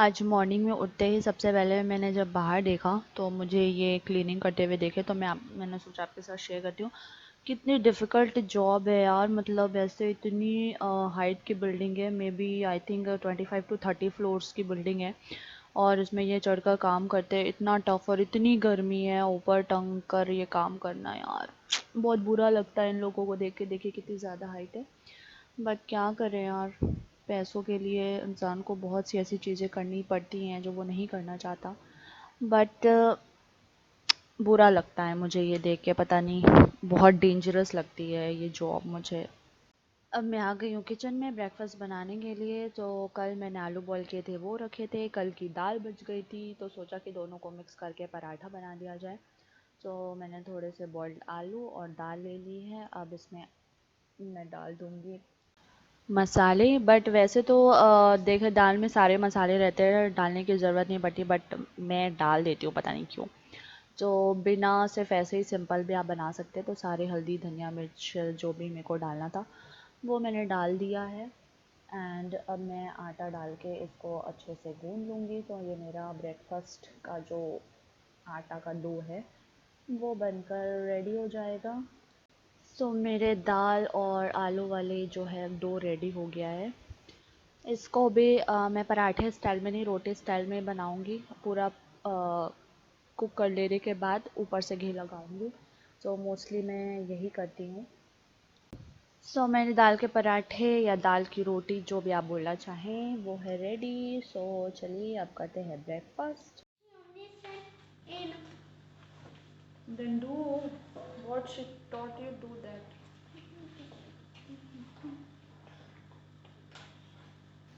आज मॉर्निंग में उठते ही सबसे पहले मैंने जब बाहर देखा तो मुझे ये क्लीनिंग करते हुए देखे, तो मैंने सोचा आपके साथ शेयर करती हूँ। कितनी डिफ़िकल्ट जॉब है यार, मतलब ऐसे इतनी हाइट की बिल्डिंग है, maybe I think 25 to 30 floors की बिल्डिंग है। और इसमें ये चढ़कर काम करते हैं, इतना टफ और इतनी गर्मी है, ऊपर टंग कर ये काम करना यार बहुत बुरा लगता है इन लोगों को देख के। देखिए कितनी ज़्यादा हाइट है, बट क्या करें यार, पैसों के लिए इंसान को बहुत सी ऐसी चीज़ें करनी पड़ती हैं जो वो नहीं करना चाहता। बट बुरा लगता है मुझे ये देख के, पता नहीं बहुत डेंजरस लगती है ये जॉब मुझे। अब मैं आ गई हूँ किचन में ब्रेकफास्ट बनाने के लिए। तो कल मैंने आलू बॉयल किए थे, वो रखे थे, कल की दाल बच गई थी, तो सोचा कि दोनों को मिक्स करके पराठा बना दिया जाए। तो मैंने थोड़े से बॉइल्ड आलू और दाल ले ली है। अब इसमें मैं डाल दूँगी मसाले। बट वैसे तो देखो दाल में सारे मसाले रहते हैं, डालने की ज़रूरत नहीं पड़ती, बट मैं डाल देती हूँ पता नहीं क्यों। तो बिना सिर्फ ऐसे ही सिंपल भी आप बना सकते हैं। तो सारे हल्दी धनिया मिर्च जो भी मेरे को डालना था वो मैंने डाल दिया है। एंड अब मैं आटा डाल के इसको अच्छे से गूंद लूँगी। तो ये मेरा ब्रेकफास्ट का जो आटा का डो है वो बनकर रेडी हो जाएगा। तो मेरे दाल और आलू वाले जो है डो रेडी हो गया है। इसको भी मैं पराठे स्टाइल में नहीं, रोटी स्टाइल में बनाऊंगी। पूरा कुक कर लेने के बाद ऊपर से घी लगाऊंगी। तो मोस्टली मैं यही करती हूँ। सो मैंने दाल के पराठे या दाल की रोटी जो भी आप बोलना चाहें वो है रेडी। सो चलिए अब करते हैं breakfast. Then do what she taught you, do that.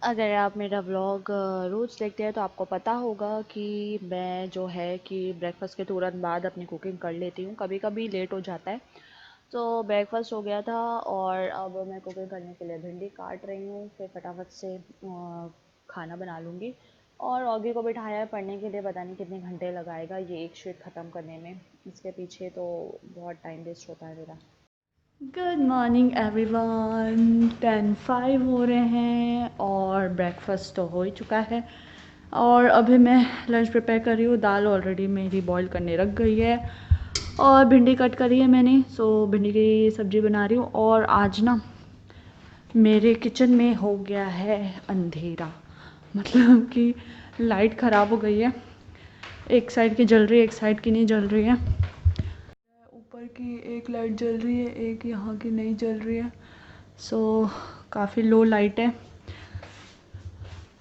अगर आप मेरा व्लॉग रोज़ देखते हैं तो आपको पता होगा कि मैं जो है कि ब्रेकफास्ट के तुरंत बाद अपनी कुकिंग कर लेती हूँ। कभी कभी लेट हो जाता है। तो ब्रेकफास्ट हो गया था और अब मैं कुकिंग करने के लिए भिंडी काट रही हूँ, फिर फटाफट से खाना बना लूँगी। और ऑगी को बिठाया है पढ़ने के लिए, पता नहीं कितने घंटे लगाएगा ये एक शीट ख़त्म करने में। इसके पीछे तो बहुत टाइम वेस्ट होता है मेरा। Good morning everyone. 10:05 हो रहे हैं और ब्रेकफास्ट तो हो ही चुका है। और अभी मैं लंच प्रिपेयर कर रही हूँ। दाल ऑलरेडी मेरी बॉईल करने रख गई है और भिंडी कट करी है मैंने। सो भिंडी की सब्ज़ी बना रही हूँ। और आज ना मेरे किचन में हो गया है अंधेरा, मतलब कि लाइट ख़राब हो गई है। एक साइड की जल रही है, एक साइड की नहीं जल रही है। ऊपर की एक लाइट जल रही है, एक यहाँ की नहीं जल रही है। सो काफ़ी लो लाइट है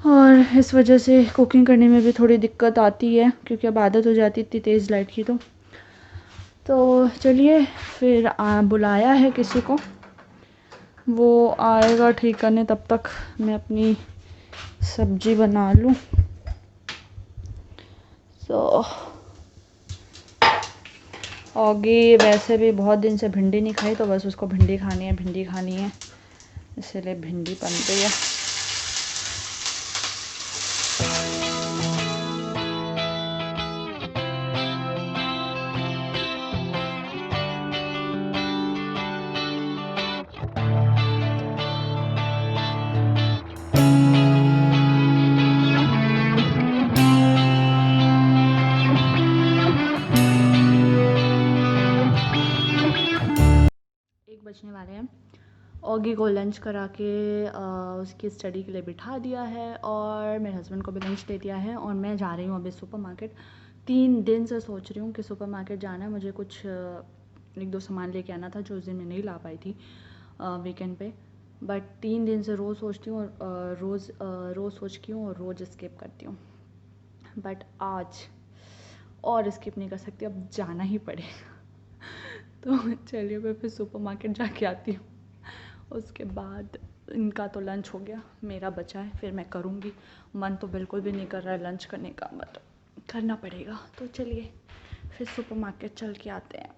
और इस वजह से कुकिंग करने में भी थोड़ी दिक्कत आती है, क्योंकि अब आदत हो जाती है इतनी तेज़ लाइट की। तो चलिए फिर बुलाया है किसी को, वो आएगा ठीक करने। तब तक मैं अपनी सब्जी बना लूँ। सो ऑगी वैसे भी बहुत दिन से भिंडी नहीं खाई, तो बस उसको भिंडी खानी है, भिंडी खानी है, इसीलिए भिंडी बन रही है। बजने वाले हैं। ऑगी को लंच करा के उसकी स्टडी के लिए बिठा दिया है और मेरे हस्बैंड को भी लंच दे दिया है। और मैं जा रही हूँ अभी सुपरमार्केट। 3 दिन से सोच रही हूँ कि सुपरमार्केट जाना है, मुझे कुछ 1-2 सामान लेके आना था जो उस दिन मैं नहीं ला पाई थी वीकेंड पे। बट 3 दिन से रोज़ सोचती हूँ और रोज़ सोचती हूँ और रोज़ स्किप करती हूँ। बट आज और स्किप नहीं कर सकती, अब जाना ही पड़ेगा। तो चलिए मैं फिर सुपरमार्केट जाके आती हूँ। उसके बाद इनका तो लंच हो गया, मेरा बचा है, फिर मैं करूँगी। मन तो बिल्कुल भी नहीं कर रहा है लंच करने का, बट करना पड़ेगा। तो चलिए फिर सुपरमार्केट चल के आते हैं।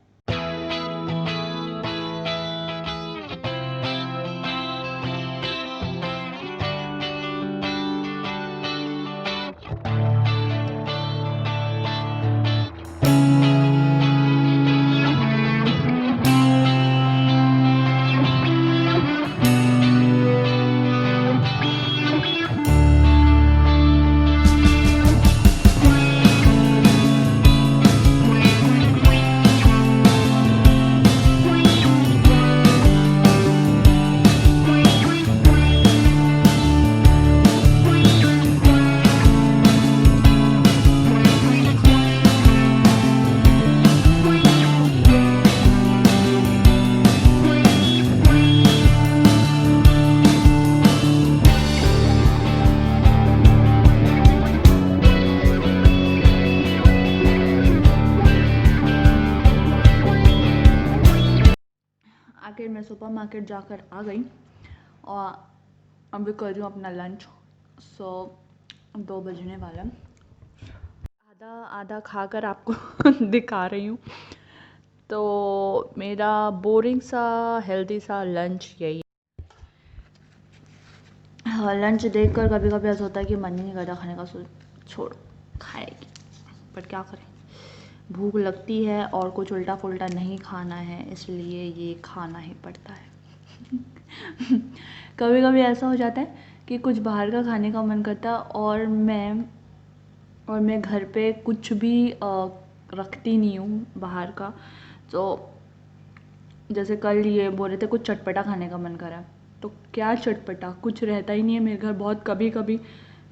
मैं सुपरमार्केट जाकर आ गई और अभी कर रही हूँ अपना लंच। 2 बजने वाला है। आधा आधा खाकर आपको दिखा रही हूँ। तो मेरा बोरिंग सा हेल्दी सा लंच यही। हाँ, लंच देखकर कभी कभी ऐसा होता है कि मन ही नहीं करता खाने का। छोड़ो, खाएगी पर क्या करें, भूख लगती है और कुछ उल्टा पुल्टा नहीं खाना है, इसलिए ये खाना ही पड़ता है। कभी कभी ऐसा हो जाता है कि कुछ बाहर का खाने का मन करता है और मैं घर पे कुछ भी रखती नहीं हूँ बाहर का। तो जैसे कल ये बोल रहे थे कुछ चटपटा खाने का मन करा, तो क्या चटपटा, कुछ रहता ही नहीं है मेरे घर। बहुत कभी कभी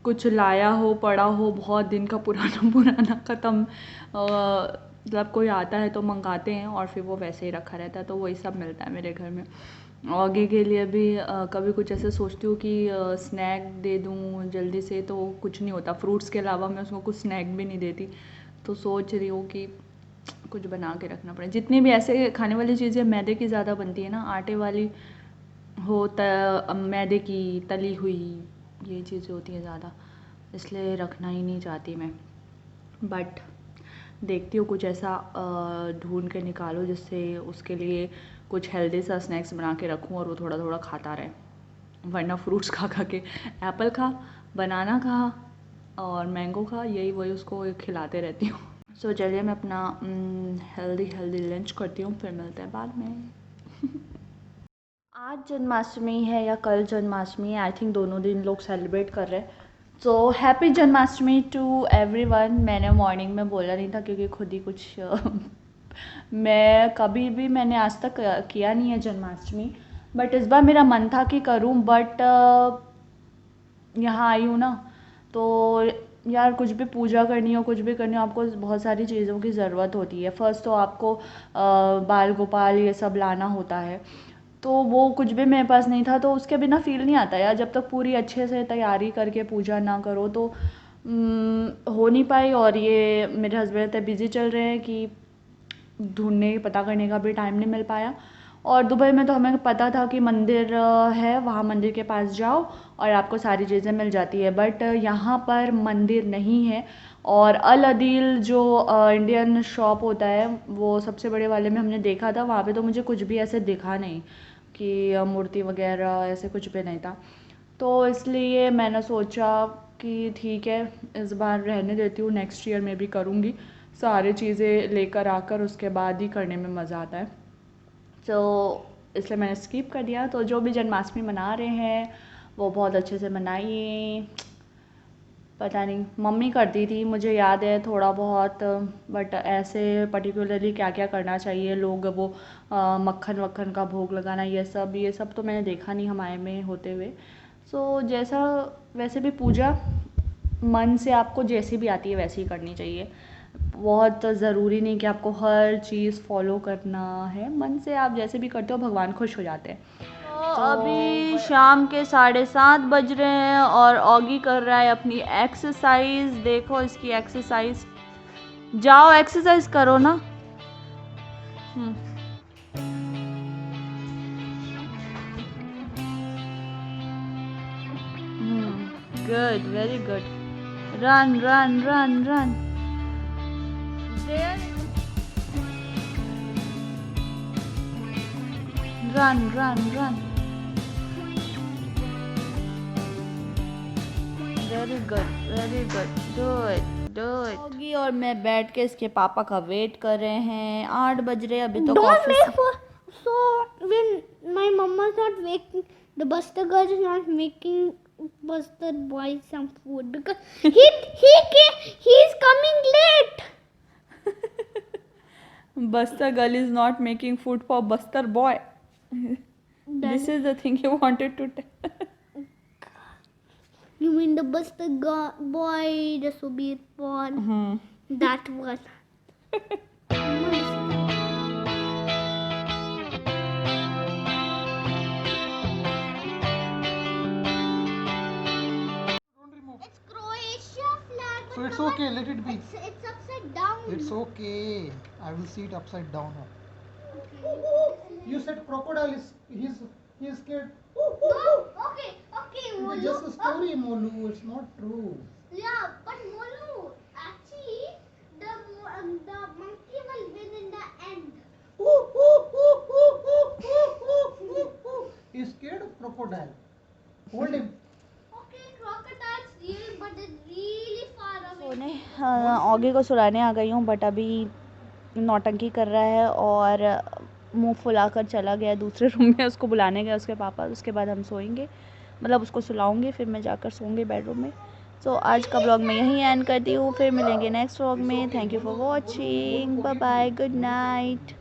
कुछ लाया हो, पड़ा हो, बहुत दिन का पुराना पुराना ख़त्म, मतलब कोई आता है तो मंगाते हैं और फिर वो वैसे ही रखा रहता है, तो वही सब मिलता है मेरे घर में। आगे के लिए भी कभी कुछ ऐसे सोचती हूँ कि स्नैक दे दूँ जल्दी से, तो कुछ नहीं होता। फ्रूट्स के अलावा मैं उसको कुछ स्नैक भी नहीं देती। तो सोच रही हूँ कि कुछ बना के रखना पड़े। जितनी भी ऐसे खाने वाली चीज़ें मैदे की ज़्यादा बनती है ना, आटे वाली हो मैदे की तली हुई ये चीज़ें होती हैं ज़्यादा, इसलिए रखना ही नहीं चाहती मैं। बट देखती हूँ कुछ ऐसा ढूंढ के निकालो जिससे उसके लिए कुछ हेल्दी सा स्नैक्स बना के रखूँ और वो थोड़ा थोड़ा खाता रहे, वरना फ्रूट्स खा खा के एप्पल खा, बनाना खा और मैंगो खा, यही वही उसको खिलाते रहती हूँ। सो चलिए मैं अपना हेल्दी लंच करती हूँ, फिर मिलते हैं बाद में। आज जन्माष्टमी है या कल जन्माष्टमी है, आई थिंक दोनों दिन लोग सेलिब्रेट कर रहे हैं। So happy Janmashtami to everyone. मैंने मॉर्निंग में बोला नहीं था क्योंकि खुद ही कुछ मैं कभी भी मैंने आज तक किया नहीं है जन्माष्टमी, बट इस बार मेरा मन था कि करूं। बट यहाँ आई हूँ ना, तो यार कुछ भी पूजा करनी हो, कुछ भी करनी हो, आपको बहुत सारी चीज़ों की ज़रूरत होती है। फर्स्ट तो आपको बाल गोपाल ये सब लाना होता है, तो वो कुछ भी मेरे पास नहीं था, तो उसके बिना फील नहीं आता यार। जब तक पूरी अच्छे से तैयारी करके पूजा ना करो तो हो नहीं पाई। और ये मेरे हस्बैंड इतने बिज़ी चल रहे हैं कि ढूंढने पता करने का भी टाइम नहीं मिल पाया। और दुबई में तो हमें पता था कि मंदिर है, वहाँ मंदिर के पास जाओ और आपको सारी चीज़ें मिल जाती है। बट यहाँ पर मंदिर नहीं है। और अल अदील जो इंडियन शॉप होता है, वो सबसे बड़े वाले में हमने देखा था, वहाँ पे तो मुझे कुछ भी ऐसे दिखा नहीं कि मूर्ति वगैरह ऐसे कुछ भी नहीं था। तो इसलिए मैंने सोचा कि ठीक है इस बार रहने देती हूँ, नेक्स्ट ईयर में भी करूँगी। सारी चीज़ें लेकर आकर उसके बाद ही करने में मज़ा आता है। तो इसलिए मैंने स्किप कर दिया। तो जो भी जन्माष्टमी मना रहे हैं वो बहुत अच्छे से मनाइए। पता नहीं, मम्मी करती थी मुझे याद है थोड़ा बहुत, बट ऐसे पर्टिकुलरली क्या क्या करना चाहिए, लोग वो मक्खन वक्खन का भोग लगाना, ये सब तो मैंने देखा नहीं हमारे में होते हुए। सो जैसा, वैसे भी पूजा मन से आपको जैसी भी आती है वैसी ही करनी चाहिए। बहुत ज़रूरी नहीं कि आपको हर चीज़ फॉलो करना है, मन से आप जैसे भी करते हो भगवान खुश हो जाते हैं। तो अभी शाम के 7:30 बज रहे हैं और ऑगी कर रहा है अपनी एक्सरसाइज। देखो इसकी एक्सरसाइज, जाओ एक्सरसाइज करो ना। Good, very good. Run run run run there, run run run, very good very good, do it do it. होगी और मैं बैठ के इसके पापा का वेट कर रहे हैं। 8 बज रहे अभी तो Don't office. make for so when my mama's not making, the Buster girl is not making Buster boy some food because he's coming late. Buster girl is not making food for Buster boy. This is the thing you wanted to tell. You mean the Buster boy, the Subir one? That one. It's Croatia flag. So it's okay, let it be. It's upside down. It's okay. I will see it upside down. Okay. You said crocodile is he's scared. No, okay, It Molu. is just a story, Molu. It's not true. Yeah, but Molu, actually, the monkey will win in the end. He's scared of crocodile. Hold him. Okay, crocodile's real, but it's really far away. सोने Oggy को सुलाने आ गई हूँ, but अभी नौटंकी कर रहा है और मुंह फुलाकर चला गया दूसरे रूम में। उसको बुलाने गया उसके पापा। उसके बाद हम सोएंगे, मतलब उसको सुलाऊंगी, फिर मैं जाकर सोऊंगी बेडरूम में। सो आज का व्लॉग मैं यहीं एंड करती हूँ, फिर मिलेंगे नेक्स्ट व्लॉग में। Thank you for watching, bye bye, good night.